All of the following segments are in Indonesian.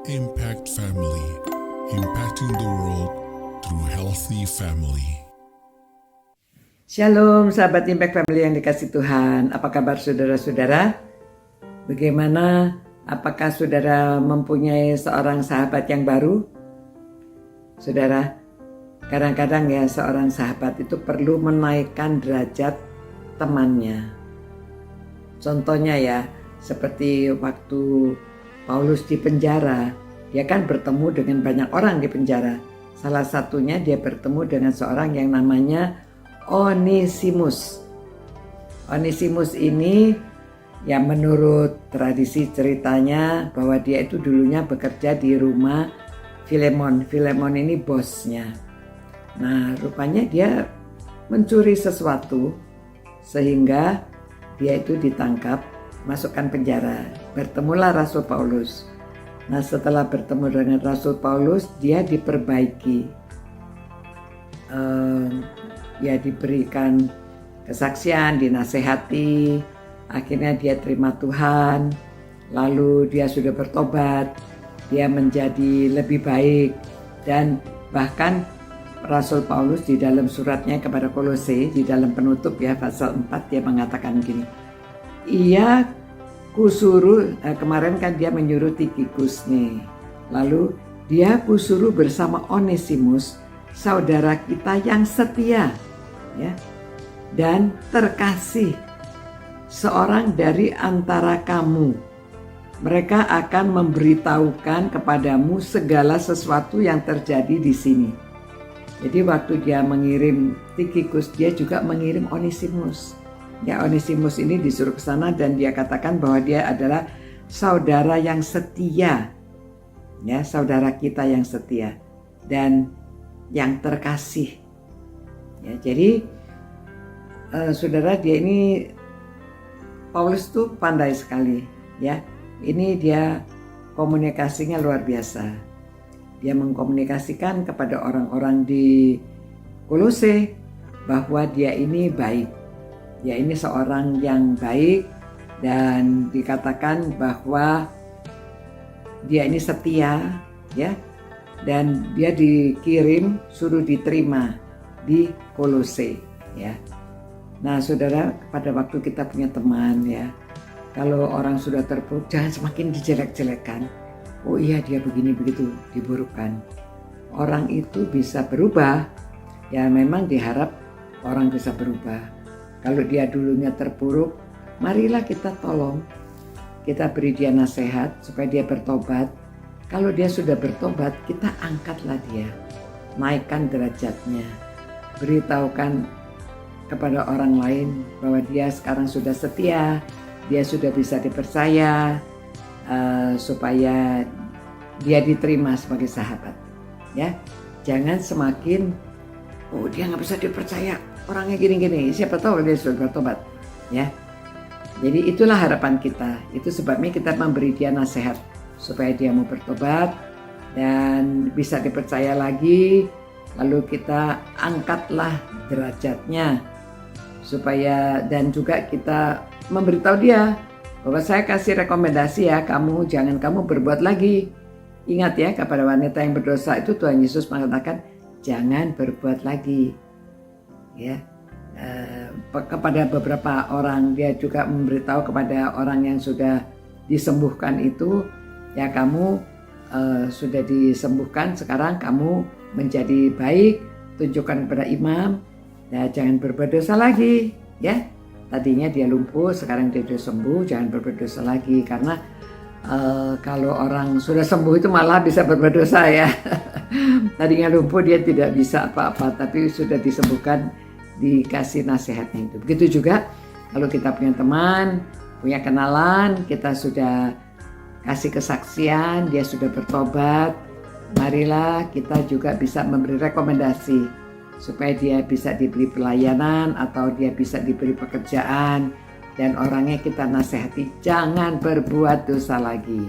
Impact Family, impacting the world through healthy family. Shalom sahabat Impact Family yang dikasih Tuhan. Apa kabar saudara-saudara? Bagaimana? Apakah saudara mempunyai seorang sahabat yang baru? Saudara, kadang-kadang ya seorang sahabat itu perlu menaikkan derajat temannya. Contohnya ya, seperti waktu Paulus di penjara, dia kan bertemu dengan banyak orang di penjara. Salah satunya dia bertemu dengan seorang yang namanya Onesimus. Onesimus ini ya menurut tradisi ceritanya bahwa dia itu dulunya bekerja di rumah Filemon. Filemon ini bosnya. Nah, rupanya dia mencuri sesuatu sehingga dia itu ditangkap, masukkan penjara. Bertemulah Rasul Paulus. Nah, setelah bertemu dengan Rasul Paulus, dia diperbaiki. Ya diberikan kesaksian, dinasehati, akhirnya dia terima Tuhan, lalu dia sudah bertobat, dia menjadi lebih baik, dan bahkan Rasul Paulus di dalam suratnya kepada Kolose, di dalam penutup ya pasal 4 dia mengatakan gini, ia kusuruh, kemarin kan dia menyuruh Tikhikus nih, lalu dia kusuruh bersama Onesimus, saudara kita yang setia ya dan terkasih, seorang dari antara kamu. Mereka akan memberitahukan kepadamu segala sesuatu yang terjadi di sini. Jadi waktu dia mengirim Tikhikus, dia juga mengirim Onesimus. Ya, Onesimus ini disuruh ke sana dan dia katakan bahwa dia adalah saudara yang setia. Ya, saudara kita yang setia dan yang terkasih. Ya, jadi saudara, dia ini Paulus tuh pandai sekali ya. Ini dia komunikasinya luar biasa. Dia mengkomunikasikan kepada orang-orang di Kolose bahwa dia ini baik. Dia ini seorang yang baik dan dikatakan bahwa dia ini setia ya. Dan dia dikirim, suruh diterima di Kolose ya. Nah, saudara, pada waktu kita punya teman ya, kalau orang sudah terpuruk, jangan semakin dijelek-jelekan. Oh iya, dia begini begitu, diburukkan. Orang itu bisa berubah. Ya memang diharap orang bisa berubah. Kalau dia dulunya terpuruk, marilah kita tolong. Kita beri dia nasihat supaya dia bertobat. Kalau dia sudah bertobat, kita angkatlah dia. Naikkan derajatnya. Beritahukan kepada orang lain bahwa dia sekarang sudah setia, dia sudah bisa dipercaya, supaya dia diterima sebagai sahabat. Ya, jangan semakin dia nggak bisa dipercaya, orangnya gini-gini. Siapa tahu dia sudah bertobat. Ya, jadi itulah harapan kita. Itu sebabnya kita memberi dia nasihat supaya dia mau bertobat dan bisa dipercaya lagi. Lalu kita angkatlah derajatnya supaya, dan juga kita memberitahu dia bahwa saya kasih rekomendasi ya, jangan kamu berbuat lagi. Ingat ya, kepada wanita yang berdosa itu Tuhan Yesus mengatakan jangan berbuat lagi. Ya, kepada beberapa orang dia juga memberitahu kepada orang yang sudah disembuhkan itu, ya kamu sudah disembuhkan, sekarang kamu menjadi baik, tunjukkan kepada imam, ya jangan berbuat dosa lagi ya. Tadinya dia lumpuh, sekarang dia sudah sembuh, jangan berbuat dosa lagi. Karena kalau orang sudah sembuh itu malah bisa berbuat dosa ya. Tadinya lumpuh dia tidak bisa apa-apa, tapi sudah disembuhkan, dikasih nasihatnya itu. Begitu juga kalau kita punya teman, punya kenalan, kita sudah kasih kesaksian, dia sudah bertobat, marilah kita juga bisa memberi rekomendasi supaya dia bisa diberi pelayanan atau dia bisa diberi pekerjaan, dan orangnya kita nasihati jangan berbuat dosa lagi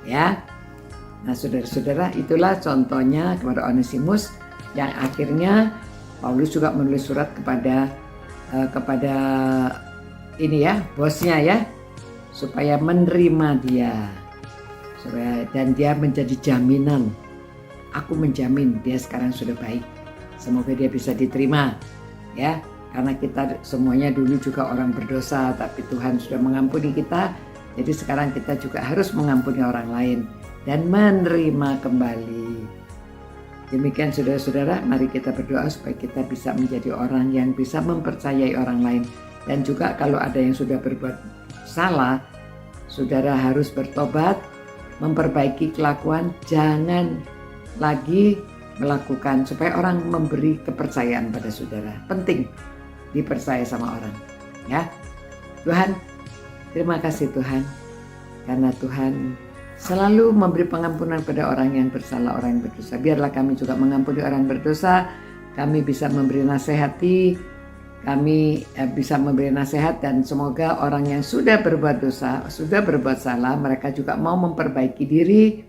ya. Nah, saudara-saudara, itulah contohnya kepada Onesimus yang akhirnya Paulus juga menulis surat kepada ini ya, bosnya ya, supaya menerima dia. dan dia menjadi jaminan. Aku menjamin dia sekarang sudah baik. Semoga dia bisa diterima, ya. Karena kita semuanya dulu juga orang berdosa, tapi Tuhan sudah mengampuni kita. Jadi sekarang kita juga harus mengampuni orang lain dan menerima kembali. Demikian saudara-saudara, mari kita berdoa supaya kita bisa menjadi orang yang bisa mempercayai orang lain. Dan juga kalau ada yang sudah berbuat salah, saudara harus bertobat, memperbaiki kelakuan, jangan lagi melakukan, supaya orang memberi kepercayaan pada saudara. Penting dipercaya sama orang, ya. Tuhan, terima kasih Tuhan, karena Tuhan selalu memberi pengampunan pada orang yang bersalah, orang yang berdosa. Biarlah kami juga mengampuni orang berdosa, kami bisa memberi nasihati, kami bisa memberi nasihat, dan semoga orang yang sudah berbuat dosa, sudah berbuat salah, mereka juga mau memperbaiki diri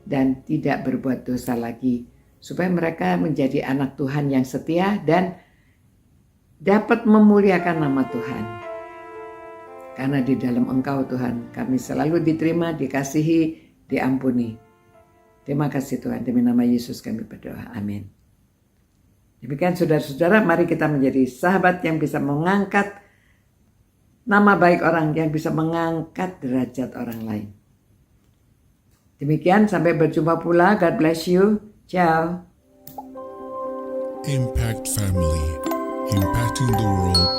dan tidak berbuat dosa lagi, supaya mereka menjadi anak Tuhan yang setia dan dapat memuliakan nama Tuhan. Karena di dalam Engkau Tuhan kami selalu diterima, dikasihi, diampuni. Terima kasih Tuhan, demi nama Yesus kami berdoa, amin. Demikian saudara-saudara, mari kita menjadi sahabat yang bisa mengangkat nama baik orang, yang bisa mengangkat derajat orang lain. Demikian, sampai berjumpa pula. God bless you. Ciao. Impact Family, impacting the world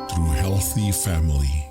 through healthy family.